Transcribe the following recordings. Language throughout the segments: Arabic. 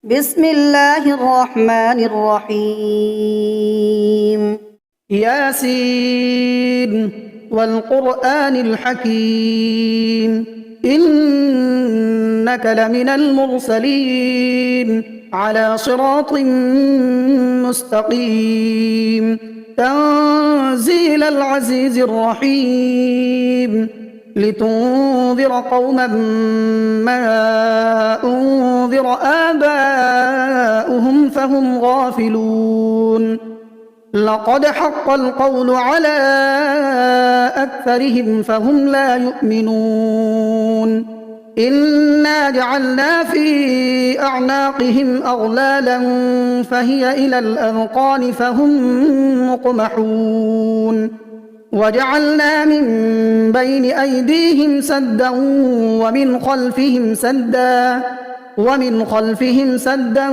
بسم الله الرحمن الرحيم. ياسين والقرآن الحكيم إنك لمن المرسلين على صراط مستقيم تنزيل العزيز الرحيم لتنذر قوما ما أنذر آباؤهم فهم غافلون لقد حق القول على أكثرهم فهم لا يؤمنون إنا جعلنا في أعناقهم أغلالا فهي إلى الأذقان فهم مقمحون وجعلنا من بين أيديهم سدا ومن خلفهم سدا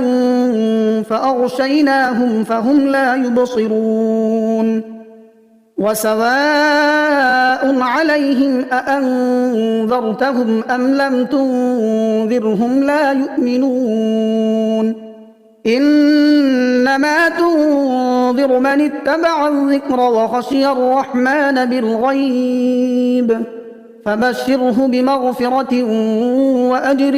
فأغشيناهم فهم لا يبصرون وسواء عليهم أأنذرتهم أم لم تنذرهم لا يؤمنون إنما تنذر من اتبع الذكر وخشي الرحمن بالغيب فبشره بمغفرة وأجر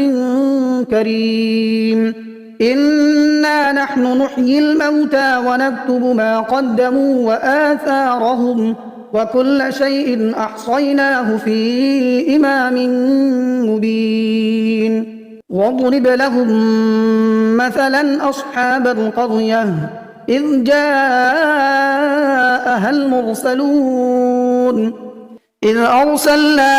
كريم إنا نحن نحيي الموتى ونكتب ما قدموا وآثارهم وكل شيء أحصيناه في إمام مبين واضرب لهم مثلا أصحاب القرية إذ جاءها المرسلون إذ أرسلنا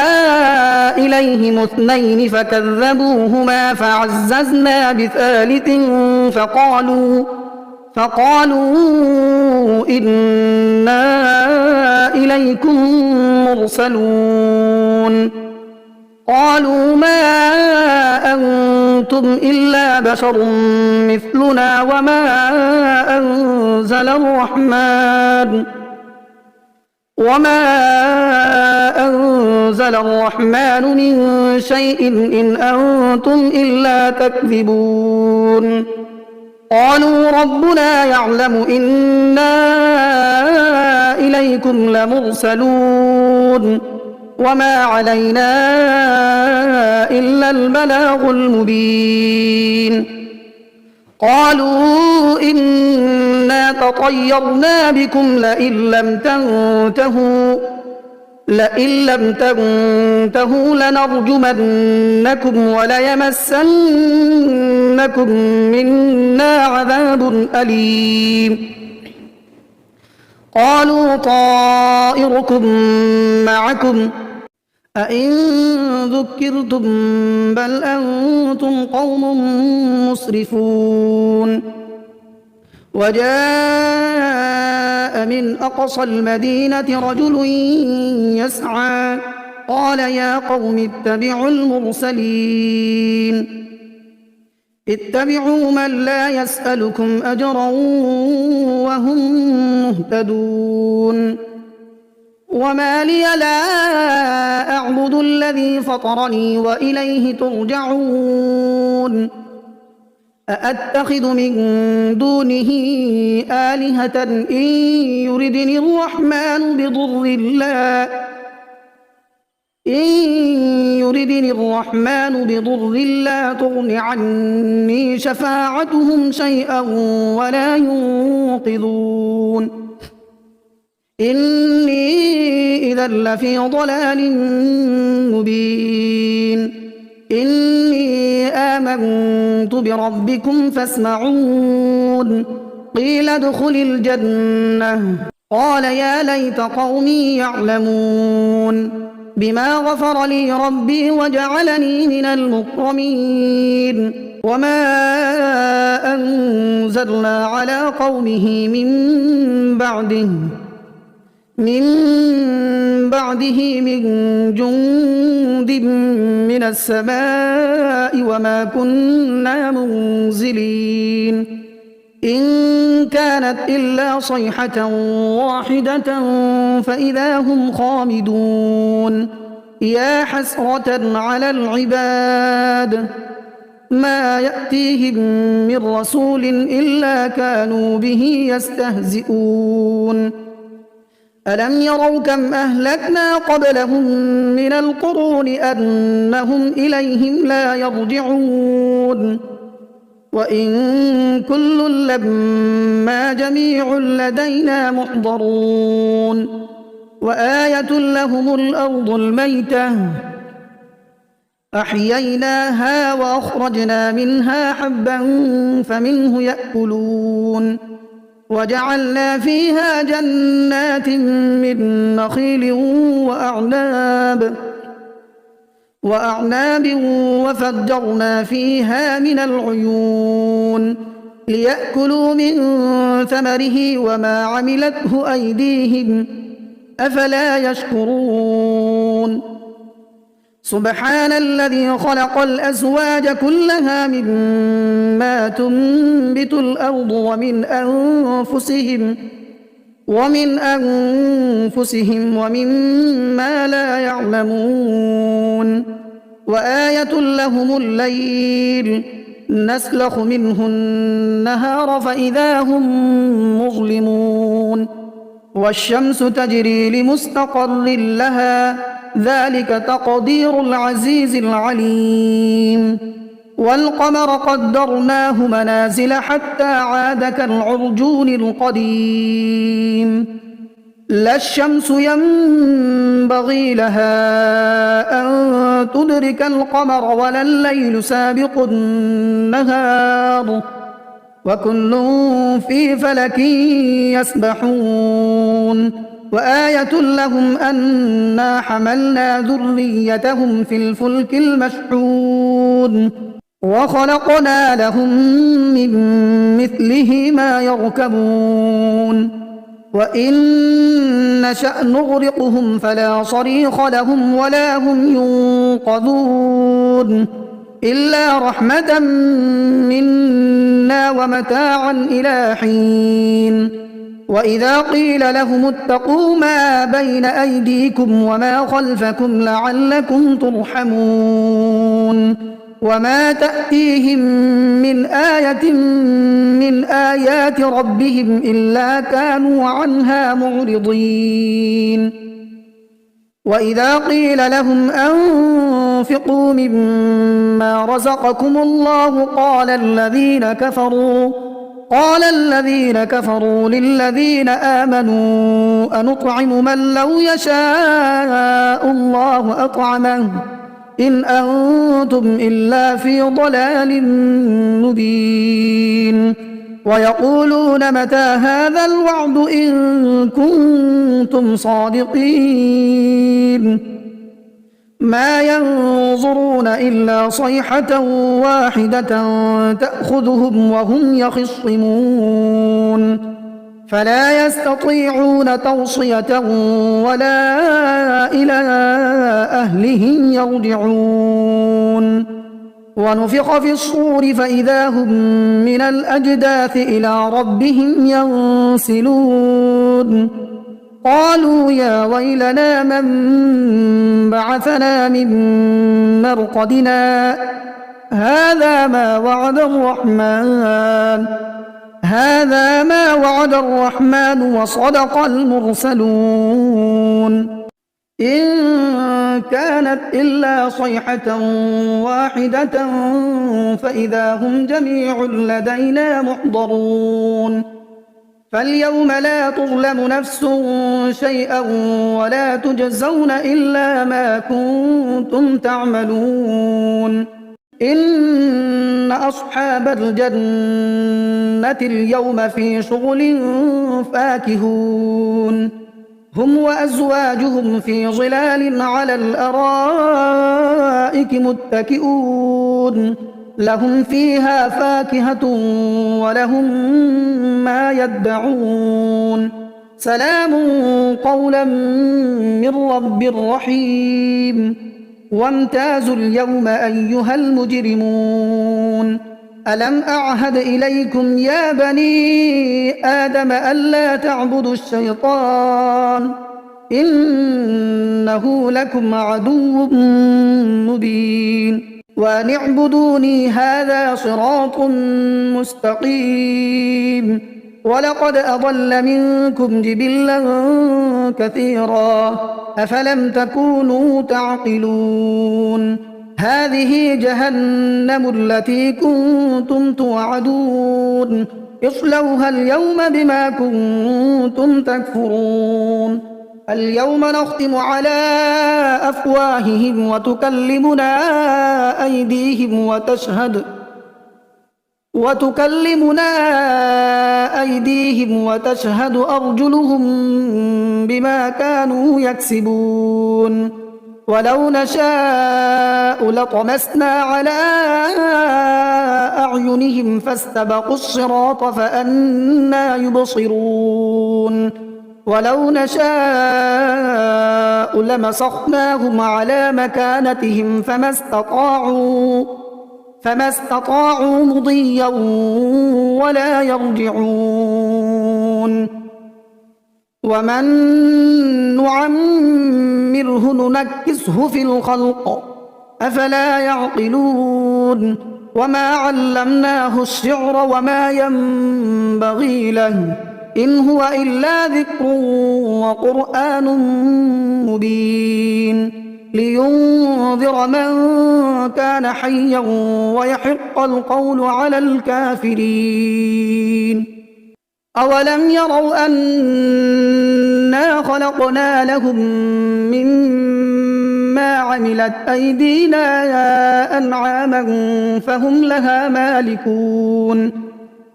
إليهم اثنين فكذبوهما فعززنا بثالث فقالوا إنا إليكم مرسلون قالوا ما أنتم إلا بشر مثلنا وما أنزل الرحمن من شيء إن أنتم إلا تكذبون قالوا ربنا يعلم إنا إليكم لمرسلون وما علينا إلا البلاغ المبين قالوا إنا تطيرنا بكم لئن لم تنتهوا لنرجمنكم وليمسنكم منا عذاب أليم قالوا طائركم معكم أئن ذكرتم بل أنتم قوم مسرفون وجاء من أقصى المدينة رجل يسعى قال يا قوم اتبعوا المرسلين اتبعوا من لا يسألكم أجرا وهم مهتدون وما لي لا أعبد الذي فطرني وإليه ترجعون أأتخذ من دونه آلهة إن يردني الرحمن بضر لا تغن عني شفاعتهم شيئا ولا ينقذون إني إذا لفي ضلال مبين إني آمنت بربكم فاسمعون قيل ادخل الجنة قال يا ليت قومي يعلمون بما غفر لي ربي وجعلني من المكرمين وما أنزلنا على قومه من بعده من جند من السماء وما كنا منزلين إن كانت إلا صيحة واحدة فإذا هم خامدون يا حسرة على العباد ما يأتيهم من رسول إلا كانوا به يستهزئون ألم يروا كم أهلكنا قبلهم من القرون أنهم إليهم لا يرجعون وإن كل لما جميع لدينا محضرون وآية لهم الأرض الميتة أحييناها وأخرجنا منها حبا فمنه يأكلون وجعلنا فيها جنات من نخيل وأعناب وفجرنا فيها من العيون ليأكلوا من ثمره وما عملته أيديهم أفلا يشكرون سبحان الذي خلق الأزواج كلها مما تنبت الأرض ومن أنفسهم ومما لا يعلمون وآية لهم الليل نسلخ منه النهار فإذا هم مظلمون والشمس تجري لمستقر لها ذلك تقدير العزيز العليم والقمر قدرناه منازل حتى عاد كالعرجون القديم لا الشمس ينبغي لها أن تدرك القمر ولا الليل سابق النهار وكل في فلك يسبحون وآية لهم أنا حملنا ذريتهم في الفلك المشحون وخلقنا لهم من مثله ما يركبون وإن نشأ نغرقهم فلا صريخ لهم ولا هم ينقذون إلا رحمة منا ومتاعا إلى حين وإذا قيل لهم اتقوا ما بين أيديكم وما خلفكم لعلكم ترحمون وما تأتيهم من آية من آيات ربهم إلا كانوا عنها معرضين وإذا قيل لهم أنفقوا مما رزقكم الله قال الذين كفروا للذين آمنوا أنطعم من لو يشاء الله أطعمه إن أنتم إلا في ضلال مبين ويقولون متى هذا الوعد إن كنتم صادقين ما ينظرون إلا صيحة واحدة تأخذهم وهم يخصمون فلا يستطيعون توصية ولا إلى أهلهم يرجعون ونفخ في الصور فإذا هم من الأجداث إلى ربهم ينسلون قالوا يا ويلنا من بعثنا من مرقدنا هذا ما وعد الرحمن وصدق المرسلون إن كانت إلا صيحة واحدة فإذا هم جميع لدينا محضرون فاليوم لا تظلم نفس شيئا ولا تجزون إلا ما كنتم تعملون إن أصحاب الجنة اليوم في شغل فاكهون هم وأزواجهم في ظلال على الأرائك متكئون لهم فيها فاكهة ولهم ما يدعون سلام قولا من رب رحيم وامتازوا اليوم أيها المجرمون ألم أعهد إليكم يا بني آدم ألا تعبدوا الشيطان إنه لكم عدو مبين وأن اعبدوني هذا صراط مستقيم ولقد أضل منكم جبلا كثيرا أفلم تكونوا تعقلون هذه جهنم التي كنتم توعدون اصلوها اليوم بما كنتم تكفرون اليوم نختم على أفواههم وتكلمنا أيديهم وتشهد أرجلهم بما كانوا يكسبون ولو نشاء لطمسنا على أعينهم فاستبقوا الصراط فأنى يبصرون ولو نشاء لمسخناهم على مكانتهم فما استطاعوا مضيا ولا يرجعون ومن نعمره ننكسه في الخلق أفلا يعقلون وما علمناه الشعر وما ينبغي له إن هو إلا ذكر وقرآن مبين لينذر من كان حيا ويحق القول على الكافرين أولم يروا أنا خلقنا لهم مما عملت أيدينا أنعاما فهم لها مالكون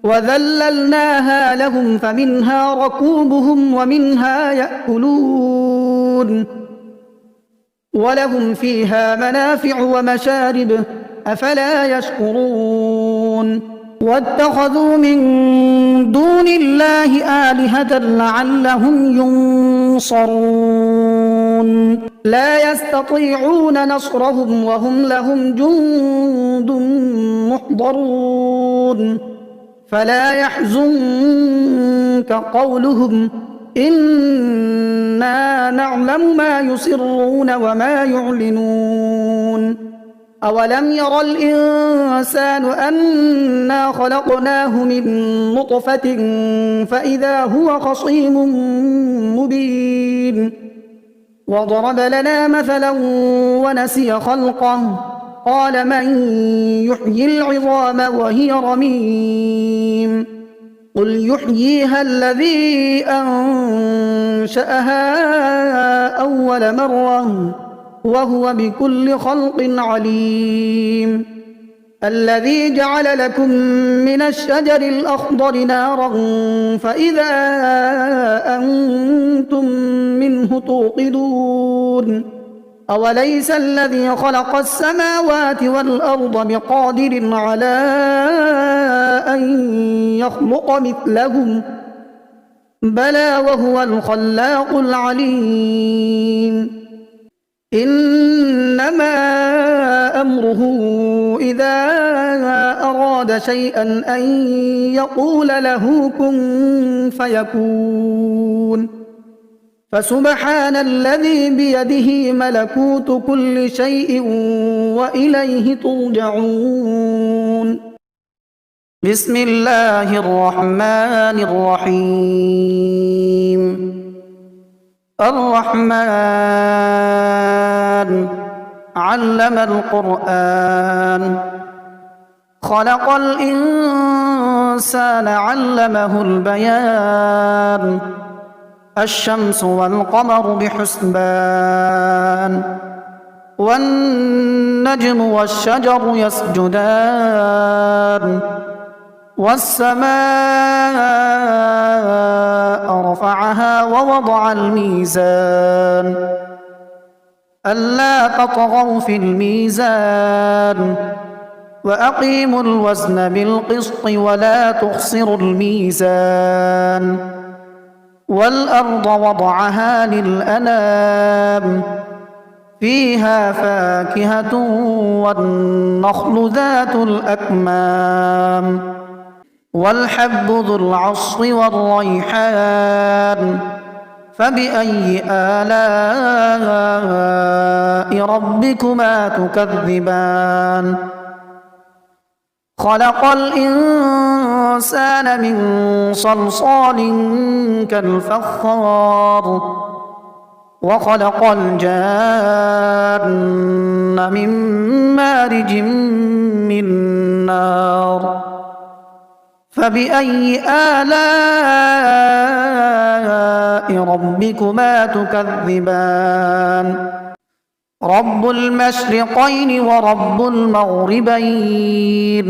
وذللناها لهم فمنها ركوبهم ومنها يأكلون ولهم فيها منافع ومشارب أفلا يشكرون واتخذوا من دون الله آلهة لعلهم ينصرون لا يستطيعون نصرهم وهم لهم جند محضرون فلا يحزنك قولهم إنا نعلم ما يسرون وما يعلنون أولم ير الإنسان أنا خلقناه من نطفة فإذا هو خصيم مبين وضرب لنا مثلا ونسي خلقه قال من يحيي العظام وهي رميم قل يحييها الذي أنشأها أول مرة وهو بكل خلق عليم الذي جعل لكم من الشجر الأخضر نارا فإذا أنتم منه توقدون أوليس الذي خلق السماوات والأرض بقادر على أن يخلق مثلهم بلى وهو الخلاق العليم إنما أمره إذا أراد شيئا أن يقول له كن فيكون فسبحان الذي بيده ملكوت كل شيء وإليه ترجعون بسم الله الرحمن الرحيم الرحمن علم القرآن خلق الإنسان علمه البيان الشمس والقمر بحسبان والنجم والشجر يسجدان والسماء رفعها ووضع الميزان ألا تطغوا في الميزان وأقيموا الوزن بالقسط ولا تخسروا الميزان والأرض وضعها للأنام فيها فاكهة والنخل ذات الأكمام والحب ذو العصف والريحان فبأي آلاء ربكما تكذبان خلق الإنسان من صلصال كالفخار وخلق الجان من مارج من نار فبأي آلاء ربكما تكذبان رب المشرقين ورب المغربين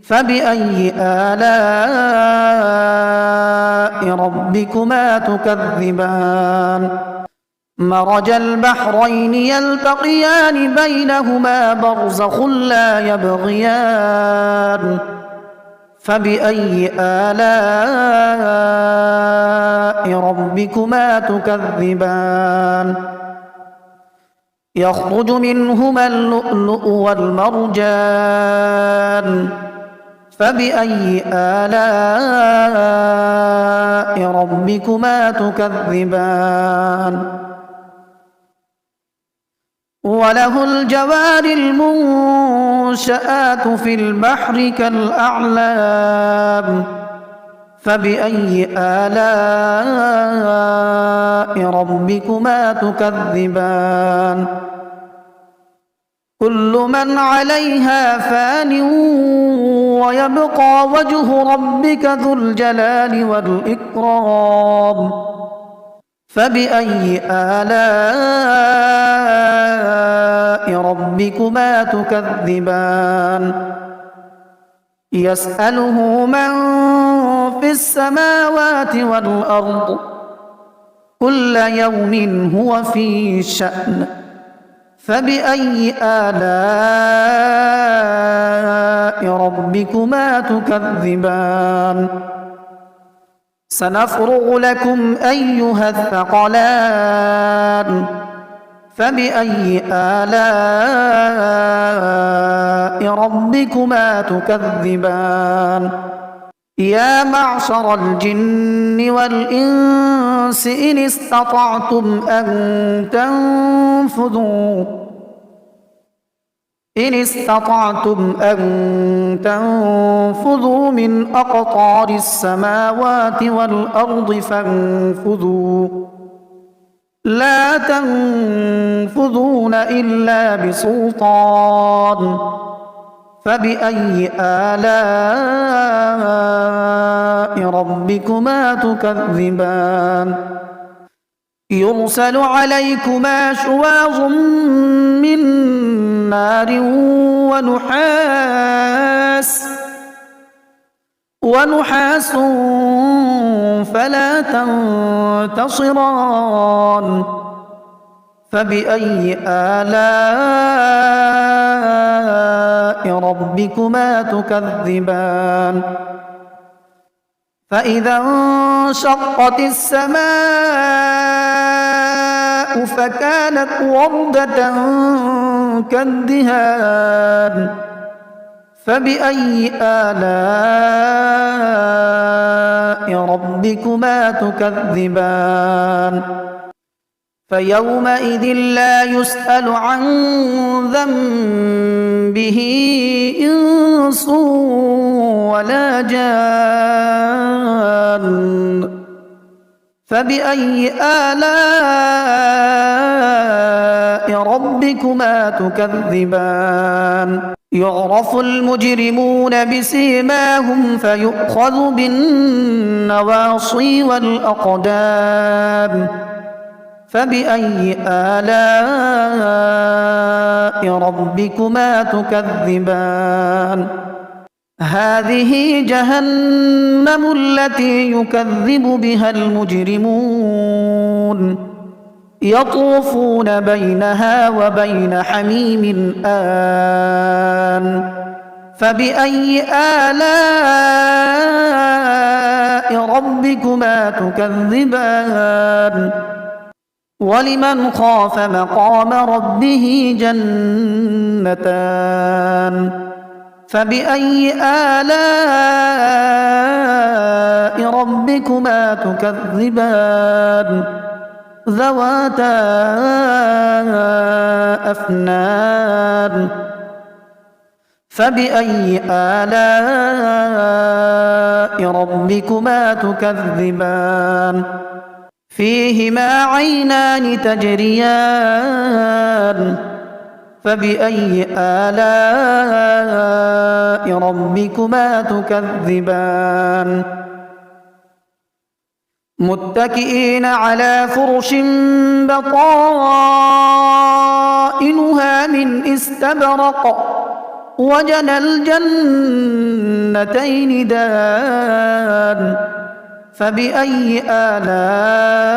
فبأي آلاء ربكما تكذبان مرج البحرين يلتقيان بينهما برزخ لا يبغيان فبأي آلاء ربكما تكذبان يخرج منهما اللؤلؤ والمرجان فبأي آلاء ربكما تكذبان وله الجوار المنشآت في البحر كالأعلام فبأي آلاء ربكما تكذبان كل من عليها فان ويبقى وجه ربك ذو الجلال والإكرام فبأي آلاء ربكما تكذبان يسأله من في السماوات والأرض كل يوم هو في شأن فبأي آلاء ربكما تكذبان سنفرغ لكم أيها الثقلان فبأي آلاء ربكما تكذبان يا معشر الجن والإنس إن استطعتم أن تنفذوا من أقطار السماوات والأرض فانفذوا لا تنفذون إلا بسلطان فبأي آلاء ربكما تكذبان يرسل عليكما شواظ من نار ونحاس فلا تنتصران فبأي آلاء ربكما تكذبان فإذا انشقت السماء فكانت وردة كالدهان فبأي آلاء ربكما تكذبان فيومئذ لا يسأل عن ذنبه إنس ولا جان فبأي آلاء ربكما تكذبان يعرف المجرمون بسيماهم فيؤخذ بالنواصي والأقدام فبأي آلاء ربكما تكذبان هذه جهنم التي يكذب بها المجرمون يطوفون بينها وبين حميم آن فبأي آلاء ربكما تكذبان ولمن خاف مقام ربه جنتان فبأي آلاء ربكما ربكما تكذبان ذواتا أفنان فبأي آلاء ربكما تكذبان فيهما عينان تجريان فبأي آلاء ربكما تكذبان متكئين على فرش بطائنها من استبرق وجنى الجنتين دان فبأي آلاء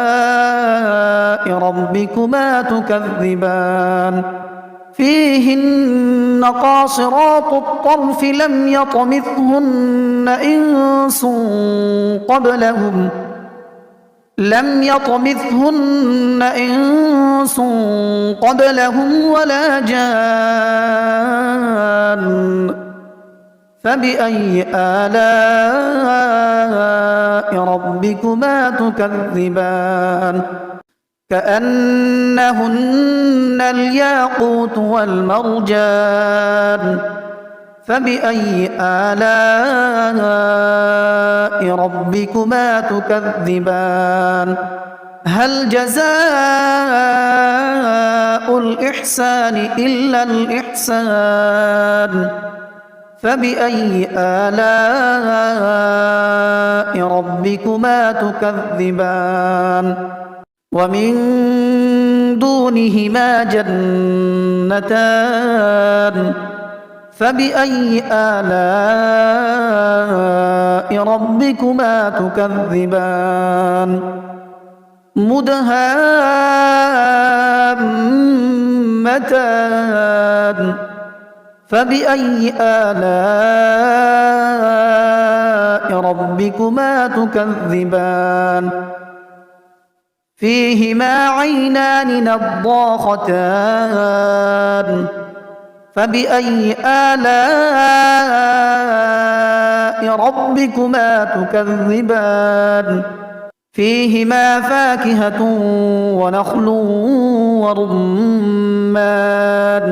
ربكما تكذبان فيهن قاصرات الطرف لم يطمثهن إنس قبلهم ولا جان فبأي آلاء ربكما تكذبان كأنهن الياقوت والمرجان فبأي آلاء ربكما تكذبان هل جزاء الإحسان إلا الإحسان فبأي آلاء ربكما تكذبان ومن دونهما جنتان فبأي آلاء ربكما تكذبان مدهامتان فبأي آلاء ربكما تكذبان فيهما عينان نضاختان فبأي آلاء ربكما تكذبان فيهما فاكهة ونخل ورمان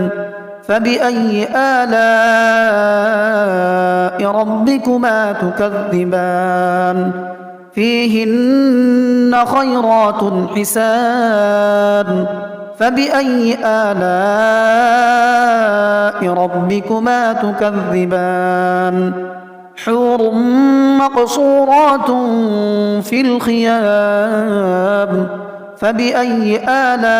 فبأي آلاء ربكما تكذبان فيهن خيرات حسان فبأي آلاء ربكما تكذبان حور مقصورات في الخيام فبأي آلاء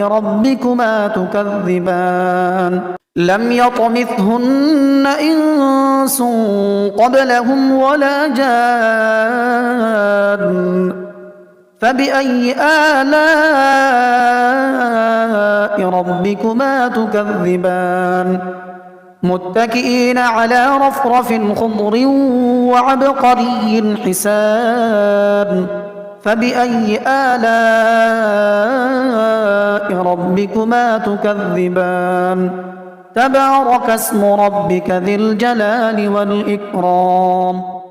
ربكما تكذبان لم يطمثهن إنس قبلهم ولا جان فبأي آلاء ربكما تكذبان متكئين على رفرف خضر وعبقري حسان فبأي آلاء ربكما تكذبان تبارك اسم ربك ذي الجلال والإكرام